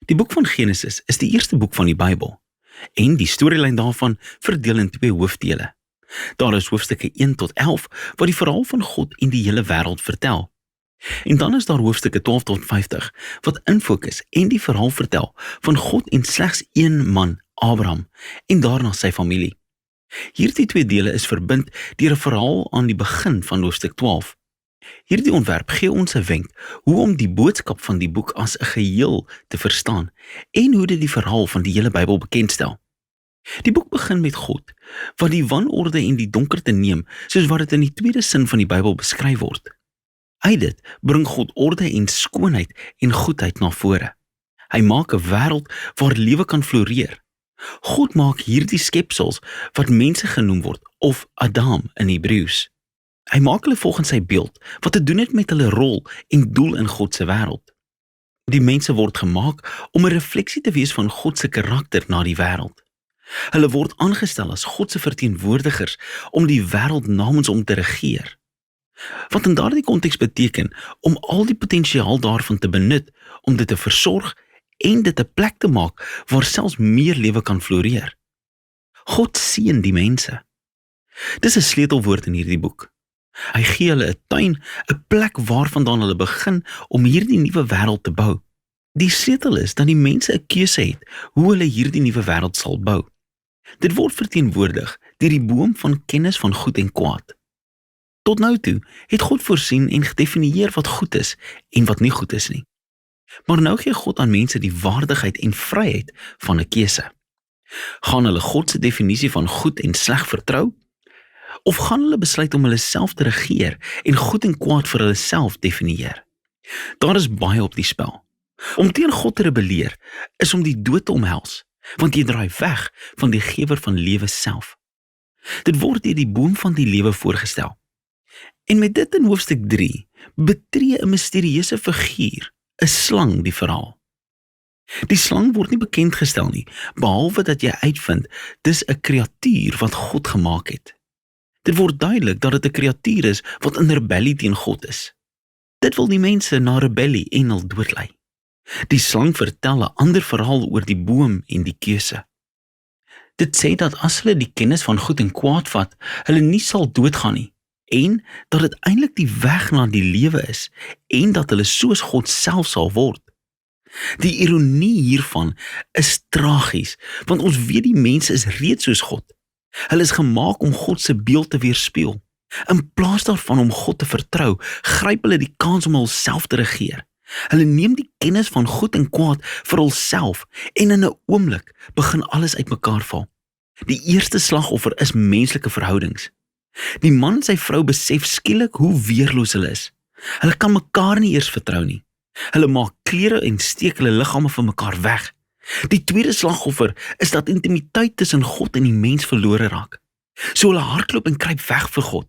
Die boek van Genesis is die eerste boek van die Bybel en die storielyn daarvan verdeel in twee hoofdele. Daar is hoofstukke 1 tot 11 wat die verhaal van God en die hele wêreld vertel. En dan is daar hoofstukke 12 tot 50 wat infokus en die verhaal vertel van God en slegs een man, Abraham, en daarna sy familie. Hierdie twee dele is verbind deur 'n verhaal aan die begin van hoofstuk 12. Hierdie ontwerp gee ons 'n wenk hoe om die boodskap van die boek as 'n geheel te verstaan en hoe dit die verhaal van die hele Bybel bekendstel. Die boek begin met God, wat die wanorde en die donkerte neem, soos wat dit in die tweede sin van die Bybel beskryf word. Uit dit bring God orde en skoonheid en goedheid na vore. Hy maak 'n wêreld waar lewe kan floreer. God maak hierdie skepsels wat mense genoem word, of Adam in Hebreëus. Hy maak hulle volgens sy beeld, wat te doen het met hulle rol en doel in God se wêreld. Die mense word gemaak om 'n refleksie te wees van God se karakter na die wêreld. Hulle word aangestel as God se verteenwoordigers om die wêreld namens hom te regeer. Wat in daardie konteks beteken om al die potensiaal daarvan te benut om dit te versorg en dit 'n plek te maak waar selfs meer lewe kan floreer. God seën die mense. Dis 'n sleutelwoord in hierdie boek. Hy gee hulle 'n tuin, 'n plek waarvandaan hulle begin om hierdie nuwe wêreld te bou. Die sleutel is dat die mense 'n keuse het hoe hulle hierdie nuwe wêreld sal bou. Dit word verteenwoordig deur die boom van kennis van goed en kwaad. Tot nou toe het God voorsien en gedefinieer wat goed is en wat nie goed is nie. Maar nou gee God aan mense die waardigheid en vryheid van 'n keuse. Gaan hulle God se definisie van goed en sleg vertrou? Of gaan hulle besluit om hulle self te regeer en goed en kwaad vir hulle self definieer? Daar is baie op die spel. Om teen God te rebelleer is om die dood te omhels, want jy draai weg van die gewer van lewe self. Dit word deur die boom van die lewe voorgestel. En met dit in hoofstuk 3 betree 'n misterieuse figuur, 'n slang, die verhaal. Die slang word nie bekendgestel nie, behalwe dat jy uitvind dis 'n kreatuur wat God gemaak het. Dit word duidelik dat dit 'n kreatuur is wat in rebellie teen God is. Dit wil die mense na rebellie en hul dood lei. Die slang vertel 'n ander verhaal oor die boom en die keuse. Dit sê dat as hulle die kennis van goed en kwaad vat, hulle nie sal doodgaan nie, en dat dit eintlik die weg na die lewe is, en dat hulle soos God self sal word. Die ironie hiervan is tragies, want ons weet die mense is reeds soos God. Hulle is gemaak om God se beeld te weerspieël. In plaas daarvan om God te vertrou, gryp hulle die kans om hulself te regeer. Hulle neem die kennis van goed en kwaad vir hulself en in 'n oomblik begin alles uitmekaar val. Die eerste slagoffer is menslike verhoudings. Die man en sy vrou besef skielik hoe weerloos hulle is. Hulle kan mekaar nie eers vertrou nie. Hulle maak klere en steek hulle liggame van mekaar weg. Die tweede slagoffer is dat intimiteit tussen God en die mens verlore raak. So hulle hardloop en kruip weg vir God.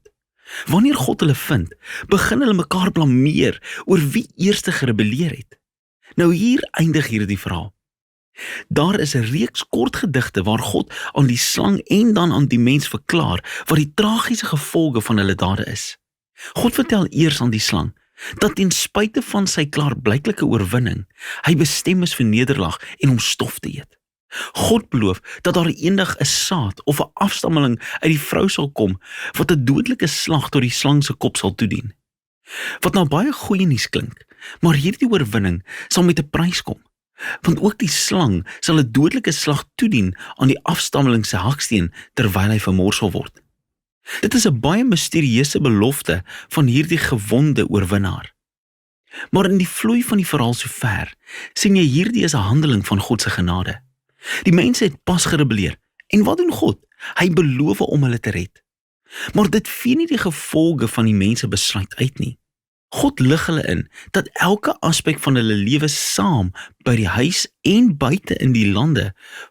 Wanneer God hulle vind, begin hulle mekaar blameer oor wie eerste gerebelleer het. Nou hier eindig hierdie verhaal. Daar is 'n reeks kort gedigte waar God aan die slang en dan aan die mens verklaar wat die tragiese gevolge van hulle dade is. God vertel eers aan die slang dat ten spyte van sy klaarblyklike oorwinning, hy bestem is vir nederlaag en om stof te eet. God beloof dat daar eendag 'n saad of 'n afstammeling uit die vrou sal kom wat 'n dodelike slag tot die slang se kop sal toedien. Wat nou baie goeie nuus klink, maar hierdie oorwinning sal met 'n prys kom, want ook die slang sal 'n dodelike slag toedien aan die afstammeling se haksteen terwyl hy vermorsel word. Dit is 'n baie misterieuse belofte van hierdie gewonde oorwinnaar. Maar in die vloei van die verhaal sover, sien jy hierdie is 'n handeling van God se genade. Die mense het pas gerebelleer, en wat doen God? Hy beloof om hulle te red. Maar dit vee nie die gevolge van die mense besluit uit nie. God lig hulle in dat elke aspek van hulle lewe saam by die huis en buite in die lande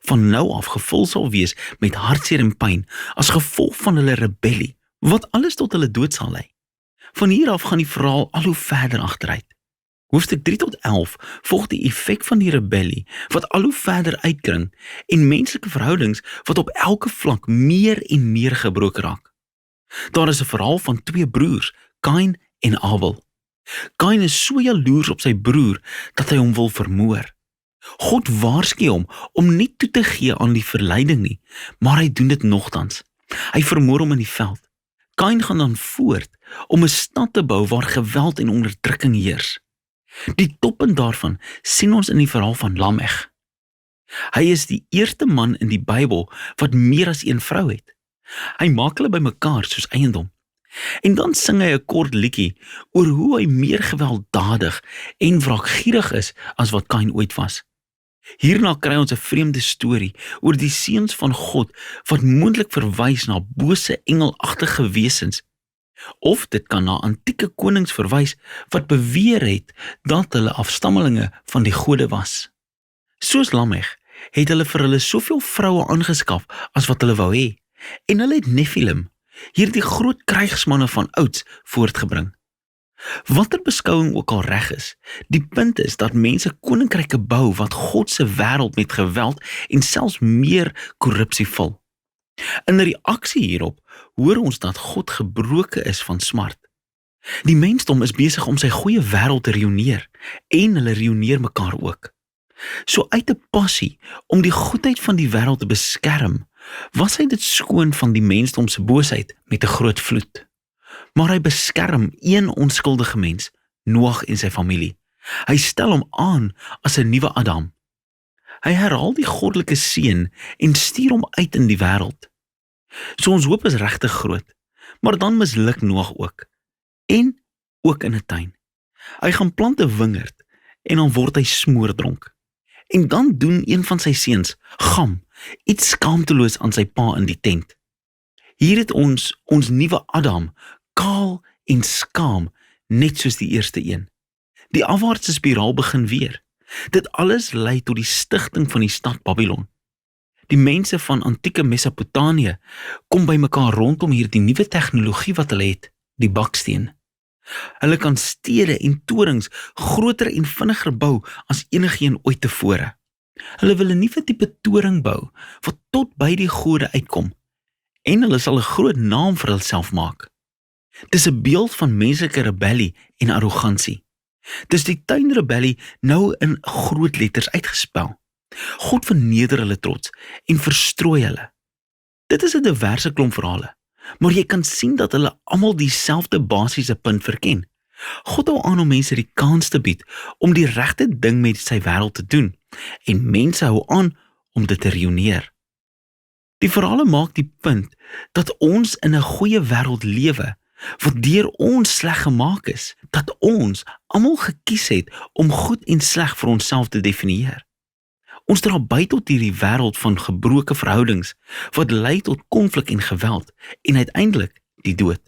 van nou af gevul sal wees met hartseer en pyn as gevolg van hulle rebellie, wat alles tot hulle dood sal lei. Van hier af gaan die verhaal al hoe verder agteruit. Hoofstuk 3 tot 11 volg die effek van die rebellie wat al hoe verder uitkring en menslike verhoudings wat op elke vlak meer en meer gebroken raak. Daar is 'n verhaal van twee broers, Kain en Abel. Kain is so jaloers op sy broer dat hy hom wil vermoor. God waarsku hom om nie toe te gee aan die verleiding nie, maar hy doen dit nogtans. Hy vermoor hom in die veld. Kain gaan dan voort om 'n stad te bou waar geweld en onderdrukking heers. Die toppunt daarvan sien ons in die verhaal van Lamech. Hy is die eerste man in die Bybel wat meer as een vrou het. Hy maak hulle bymekaar soos eiendom. En dan sing hy 'n kort liedjie oor hoe hy meer gewelddadig en wraakgierig is as wat Kain ooit was. Hierna kry ons 'n vreemde storie oor die seuns van God wat moontlik verwys na bose engelagtige wesens. Of dit kan na antieke konings verwys wat beweer het dat hulle afstammelinge van die gode was. Soos Lamech het hulle vir hulle soveel vroue aangeskaf as wat hulle wou hê, en hulle het Nephilim, hierdie groot krygsmanne van ouds, voortgebring. Watter beskouing ook al reg is, die punt is dat mense koninkryke bou wat God se wêreld met geweld en selfs meer korrupsie vul. In reaksie hierop hoor ons dat God gebroken is van smart. Die mensdom is besig om sy goeie wêreld te reuneer en hulle reuneer mekaar ook. So uit 'n passie om die goedheid van die wêreld te beskerm, was hy dit skoon van die mensdom se boosheid met 'n groot vloed. Maar hy beskerm een onskuldige mens, Noag en sy familie. Hy stel hom aan as 'n nuwe Adam. Hy herhaal die goddelike seën en stuur hom uit in die wêreld. So ons hoop is regtig groot, maar dan misluk Noag ook. En ook in 'n tuin. Hy gaan plant 'n wingerd en dan word hy smoordronk. En dan doen een van sy seuns, Gam, iets skaamteloos aan sy pa in die tent. Hier het ons nuwe Adam, kaal en skaam, net soos die eerste een. Die afwaartse spiraal begin weer. Dit alles lei tot die stigting van die stad Babylon. Die mense van antieke Mesopotamië kom by mekaar rondom hierdie nuwe tegnologie wat hulle het, die baksteen. Hulle kan stede en torings groter en vinniger bou as enigeen ooit tevore. Hulle wil 'n nuwe tipe toring bou wat tot by die gode uitkom, en hulle sal 'n groot naam vir hulself maak. Dis 'n beeld van menslike rebellie en arrogansie. Dis die tuinrebellie nou in groot letters uitgespel. God verneder hulle trots en verstrooi hulle. Dit is 'n diverse klomp verhale, maar jy kan sien dat hulle almal dieselfde basiese punt verken. God hou aan om mense die kans te bied om die regte ding met sy wêreld te doen, en mense hou aan om dit te reuneer. Die verhale maak die punt dat ons in 'n goeie wêreld lewe, wat deur ons sleg gemaak is, dat ons almal gekies het om goed en sleg vir onsself te definieer. Ons dra by tot hierdie wêreld van gebroke verhoudings, wat lei tot konflik en geweld, en uiteindelik die dood.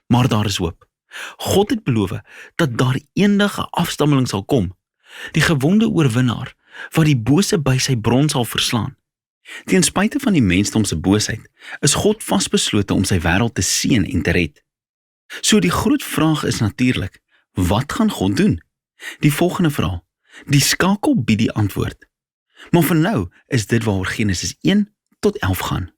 Maar daar is hoop. God het beloof dat daar eendag 'n afstammeling sal kom, die gewonde oorwinnaar, wat die bose by sy bron sal verslaan. Ten spyte van die mensdom se boosheid, is God vasbeslote om sy wêreld te seën en te red. So die groot vraag is natuurlik, wat gaan God doen? Die volgende vraag, die skakel bied die antwoord. Maar vir nou is dit waaroor Genesis 1 tot 11 gaan.